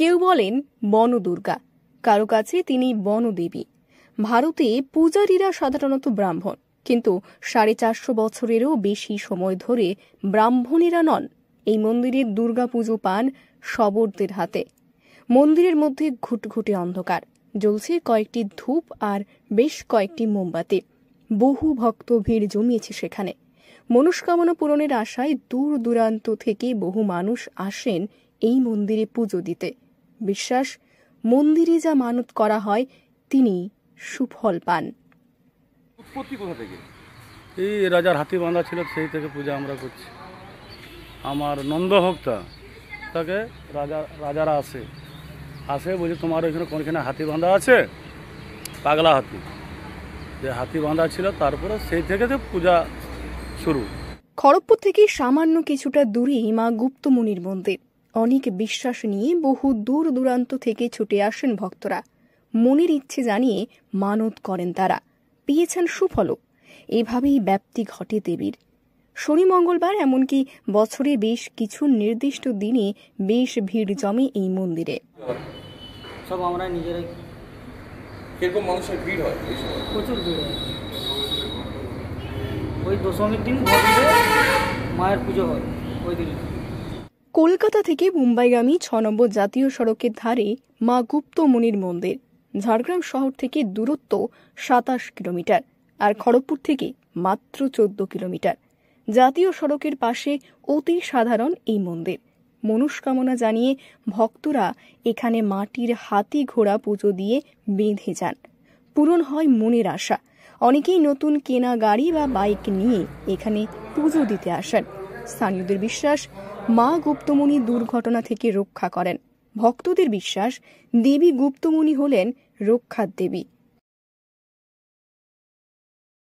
কেউ বলেন বনদুর্গা, কারো কাছে তিনি বনদেবী। ভারতে পূজারীরা সাধারণত ব্রাহ্মণ, কিন্তু 450 বছরেরও বেশি সময় ধরে ব্রাহ্মণেরা নন। এই মন্দিরের দুর্গাপুজো পান শবরদের হাতে। মন্দিরের মধ্যে ঘুটঘুটে অন্ধকার, জ্বলছে কয়েকটি ধূপ আর বেশ কয়েকটি মোমবাতি। বহু ভক্ত ভিড় জমিয়েছে সেখানে। মনস্কামনা পূরণের আশায় দূর দূরান্ত থেকে বহু মানুষ আসেন এই মন্দিরে পুজো দিতে। বিশ্বাস, মন্দিরে যা মানত করা হয় তিনি সুফল পান। উৎপত্তি কোথা থেকে? এই রাজার হাতি বাঁধা ছিল, সেই থেকে পূজা আমরা করছি। আমার নন্দভক্তা তাকে রাজারা আসে বলছে তোমার ওইখানে কোনখানে হাতি বাঁধা আছে, পাগলা হাতি, যে হাতি বাঁধা ছিল, তারপরে সেই থেকে পূজা শুরু। খড়গপুর থেকে সামান্য কিছুটা দূরেই মা গুপ্তমুনির মন্দির। অনেক বিশ্বাস নিয়ে বহু দূর দূরান্ত থেকে ছুটে আসেন ভক্তরা। মনের ইচ্ছে জানিয়ে মানত করেন তারা, পেয়েছেন সুফলও। এভাবেই ব্যাপ্তি ঘটে দেবীর। শনি, মঙ্গলবার, এমনকি বছরে বেশ কিছু নির্দিষ্ট দিনে বেশ ভিড় জমে এই মন্দিরে। সব আমরা নিজেরাই। কিরকম মানুষের ভিড় হয়? প্রচুর ভিড় হয়। ওই দশমীর দিন মায়ের পুজো হয় ওই দিন। কলকাতা থেকে মুম্বাইগামী 6 নম্বর জাতীয় সড়কের ধারে মা গুপ্তমুনির মন্দির। ঝাড়গ্রাম শহর থেকে দূরত্ব 27 কিলোমিটার, আর খড়গপুর থেকে মাত্র 14 কিলোমিটার। জাতীয় সড়কের পাশে অতি সাধারণ এই মন্দির। মনস্কামনা জানিয়ে ভক্তরা এখানে মাটির হাতি ঘোড়া পুজো দিয়ে বেঁধে যান। পূরণ হয় মনের আশা। অনেকেই নতুন কেনা গাড়ি বা বাইক নিয়ে এখানে পুজো দিতে আসেন। স্থানীয়দের বিশ্বাস, মা গুপ্তমুনি দুর্ঘটনা থেকে রক্ষা করেন। ভক্তদের বিশ্বাস, দেবী গুপ্তমুনি হলেন রক্ষার দেবী।